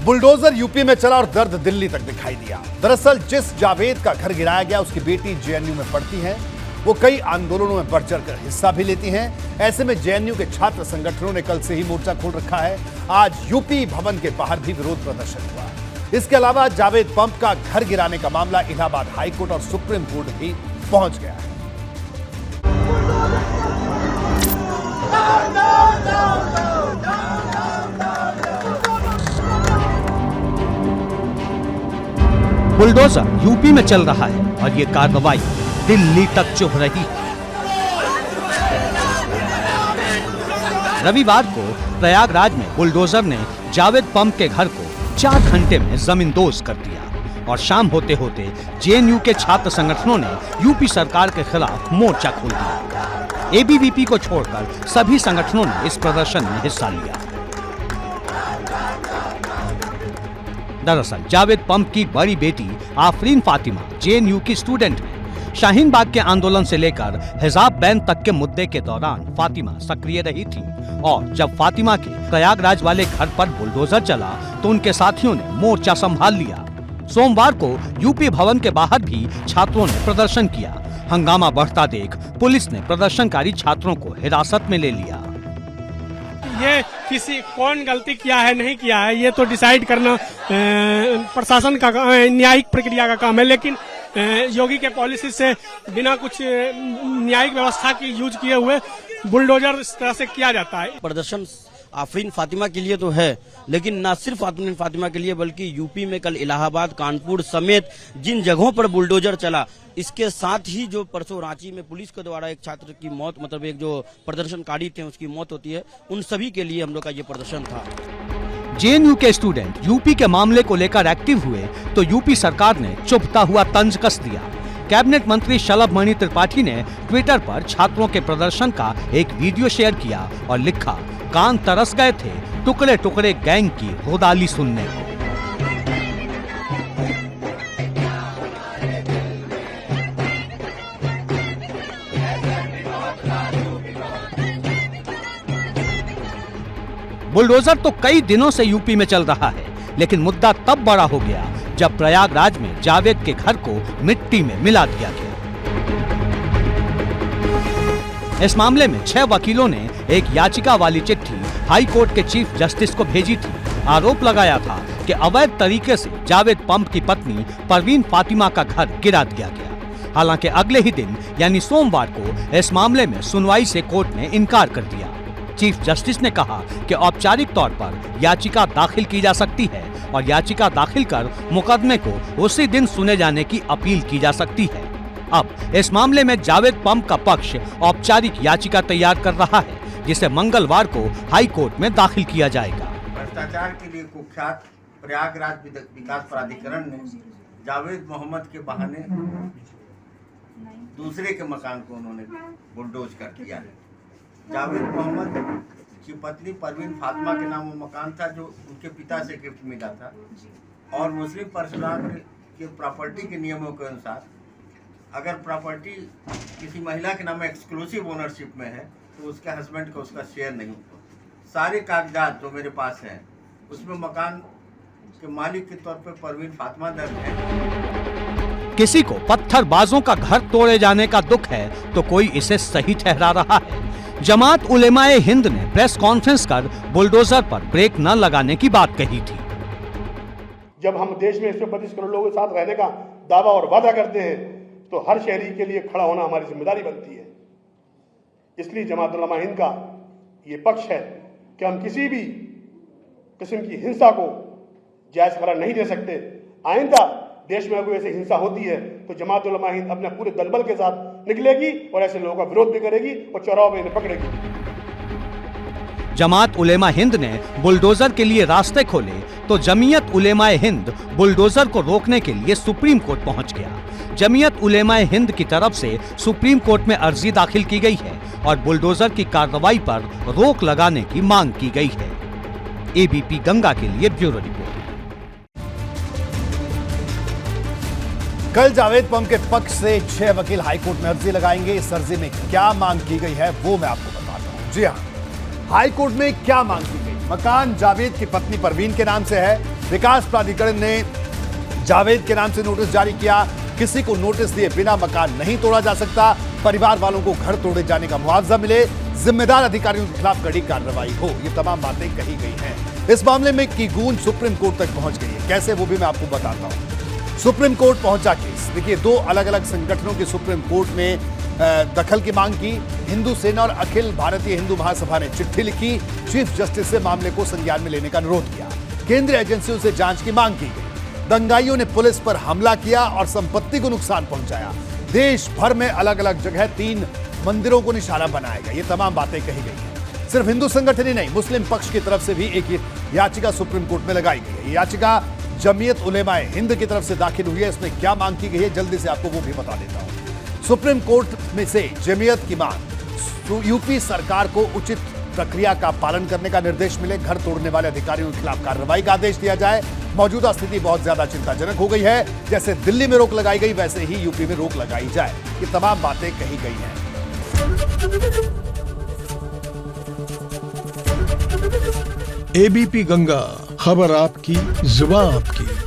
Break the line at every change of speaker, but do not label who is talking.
Bulldozer UP में चला और दर्द दिल्ली तक दिखाई दिया। दरअसल जिस जावेद का घर गिराया गया उसकी बेटी जेएनयू में पढ़ती है। वो कई आंदोलनों में बढ़ चढ़कर हिस्सा भी लेती हैं। ऐसे में जेएनयू के छात्र संगठनों ने कल से ही मोर्चा खोल रखा है। आज यूपी भवन के बाहर भी विरोध प्रदर्शन हुआ। इसके अलावा जावेद पंप का घर गिराने का मामला इलाहाबाद हाईकोर्ट और सुप्रीम कोर्ट भी पहुंच गया है।
बुलडोजर यूपी में चल रहा है और ये कार्रवाई दिल्ली तक चुभ रही है। रविवार को प्रयागराज में बुलडोजर ने जावेद पंप के घर को 4 घंटे में जमींदोज कर दिया और शाम होते होते जेएनयू के छात्र संगठनों ने यूपी सरकार के खिलाफ मोर्चा खोल दिया। एबीवीपी को छोड़कर सभी संगठनों ने इस प्रदर्शन में हिस्सा लिया। दरअसल जावेद पंप की बड़ी बेटी आफरीन फातिमा जेएनयू की स्टूडेंट है। शाहीन बाग के आंदोलन से लेकर हिजाब बैन तक के मुद्दे के दौरान फातिमा सक्रिय रही थी और जब फातिमा के प्रयागराज वाले घर पर बुलडोजर चला तो उनके साथियों ने मोर्चा संभाल लिया। सोमवार को यूपी भवन के बाहर भी छात्रों ने प्रदर्शन किया। हंगामा बढ़ता देख पुलिस ने प्रदर्शनकारी छात्रों को हिरासत में ले लिया।
ये किसी कौन गलती किया है नहीं किया है ये तो डिसाइड करना प्रशासन का न्यायिक प्रक्रिया का काम है, लेकिन योगी के पॉलिसी से बिना कुछ न्यायिक व्यवस्था की यूज किए हुए बुलडोजर इस तरह से किया जाता है।
प्रदर्शन आफरीन फातिमा के लिए तो है, लेकिन न सिर्फ आफरीन फातिमा के लिए बल्कि यूपी में कल इलाहाबाद, कानपुर समेत जिन जगहों पर बुलडोजर चला, इसके साथ ही जो परसों रांची में पुलिस के द्वारा एक छात्र की मौत, मतलब एक जो प्रदर्शनकारी थे उसकी मौत होती है, उन सभी के लिए हम लोग का ये प्रदर्शन था।
जेएनयू के स्टूडेंट यूपी के मामले को लेकर एक्टिव हुए तो यूपी सरकार ने चुभता हुआ तंज कस दिया। कैबिनेट मंत्री शलभ मणि त्रिपाठी ने ट्विटर पर छात्रों के प्रदर्शन का एक वीडियो शेयर किया और लिखा, कान तरस गए थे टुकड़े टुकड़े गैंग की रुदाली सुनने को। बुलडोजर तो कई दिनों से यूपी में चल रहा है, लेकिन मुद्दा तब बड़ा हो गया जब प्रयागराज में जावेद के घर को मिट्टी में मिला दिया गया। इस मामले में 6 वकीलों ने एक याचिका वाली चिट्ठी हाई कोर्ट के चीफ जस्टिस को भेजी थी। आरोप लगाया था कि अवैध तरीके से जावेद पंप की पत्नी परवीन फातिमा का घर गिरा दिया गया। हालांकि अगले ही दिन यानी सोमवार को इस मामले में सुनवाई से कोर्ट ने इनकार कर दिया। चीफ जस्टिस ने कहा कि औपचारिक तौर पर याचिका दाखिल की जा सकती है और याचिका दाखिल कर मुकदमे को उसी दिन सुने जाने की अपील की जा सकती है। अब इस मामले में जावेद पंप का पक्ष औपचारिक याचिका तैयार कर रहा है, जिसे मंगलवार को हाई कोर्ट में दाखिल किया जाएगा।
भ्रष्टाचार के लिए कुख्यात प्रयागराज विकास प्राधिकरण ने जावेद मोहम्मद के बहाने दूसरे के मकान को उन्होंने बुलडोज कर दिया है। जावेद मोहम्मद की पत्नी परवीन फातिमा के नाम वो मकान था जो उनके पिता से गिफ्ट मिला था और मुस्लिम पर्सनल के प्रॉपर्टी के नियमों के अनुसार अगर प्रॉपर्टी किसी महिला के नाम में एक्सक्लूसिव ओनरशिप में है तो उसके हस्बैंड को उसका शेयर नहीं होता। सारे कागजात जो मेरे पास हैं उसमें मकान के मालिक के तौर पर परवीन फातिमा दर्ज है।
किसी को पत्थरबाजों का घर तोड़े जाने का दुख है तो कोई इसे सही ठहरा रहा है। जमात उलेमाए हिंद ने प्रेस कॉन्फ्रेंस कर बुलडोजर पर ब्रेक न लगाने की बात कही थी।
जब हम देश में 125 करोड़ लोगों के साथ रहने का दावा और वादा करते हैं तो हर शहरी के लिए खड़ा होना हमारी जिम्मेदारी बनती है। इसलिए जमात उलेमाए हिंद का ये पक्ष है कि हम किसी भी किस्म की हिंसा को जायज करार नहीं दे सकते। आइंदा देश में अगर ऐसी हिंसा होती है तो जमात उलेमाए हिंद अपने पूरे दलबल के साथ निकलेगी और ऐसे लोगों का विरोध भी करेगी और चौराहों में इन्हें पकड़ेगी।
जमात उलेमा हिंद ने बुलडोजर के लिए रास्ते खोले तो जमीयत उलेमाए हिंद बुलडोजर को रोकने के लिए सुप्रीम कोर्ट पहुंच गया। जमीयत उलेमाए हिंद की तरफ से सुप्रीम कोर्ट में अर्जी दाखिल की गई है और बुलडोजर की कार्रवाई पर रोक लगाने की मांग की गई है। एबीपी गंगा के लिए ब्यूरो रिपोर्ट।
कल जावेद पंप के पक्ष से 6 वकील हाईकोर्ट में अर्जी लगाएंगे। इस अर्जी में क्या मांग की गई है वो मैं आपको बताता हूं। जी हां, हाईकोर्ट में क्या मांग की गई। मकान जावेद की पत्नी परवीन के नाम से है। विकास प्राधिकरण ने जावेद के नाम से नोटिस जारी किया। किसी को नोटिस दिए बिना मकान नहीं तोड़ा जा सकता। परिवार वालों को घर तोड़े जाने का मुआवजा मिले। जिम्मेदार अधिकारियों के खिलाफ कड़ी कार्रवाई हो। ये तमाम बातें कही गई हैं। इस मामले में की गूंज सुप्रीम कोर्ट तक पहुंच गई है। कैसे, वो भी मैं आपको बताता हूं। सुप्रीम कोर्ट पहुंचा केस। देखिए, दो अलग अलग संगठनों की सुप्रीम कोर्ट में दखल की मांग की। हिंदू सेना और अखिल भारतीय हिंदू महासभा ने चिट्ठी लिखी। चीफ जस्टिस से मामले को संज्ञान में लेने का अनुरोध किया। केंद्रीय एजेंसियों से जांच की मांग की गई। दंगाइयों ने पुलिस पर हमला किया और संपत्ति को नुकसान पहुंचाया। देश भर में अलग अलग जगह 3 मंदिरों को निशाना बनाया गया। ये तमाम बातें कही गई हैं। सिर्फ हिंदू संगठन ही नहीं, मुस्लिम पक्ष की तरफ से भी एक याचिका सुप्रीम कोर्ट में लगाई गई है। याचिका जमीयत उलेमाए हिंद की तरफ से दाखिल हुई है। इसमें क्या मांग की गई है, जल्दी से आपको वो भी बता देता हूं। सुप्रीम कोर्ट में से जमीयत की मांग, यूपी सरकार को उचित प्रक्रिया का पालन करने का निर्देश मिले। घर तोड़ने वाले अधिकारियों के खिलाफ कार्रवाई का आदेश दिया जाए। मौजूदा स्थिति बहुत ज्यादा चिंताजनक हो गई है। जैसे दिल्ली में रोक लगाई गई, वैसे ही यूपी में रोक लगाई जाए। ये तमाम बातें कही गई हैं।
एबीपी गंगा, खबर आपकी, जुबान आपकी।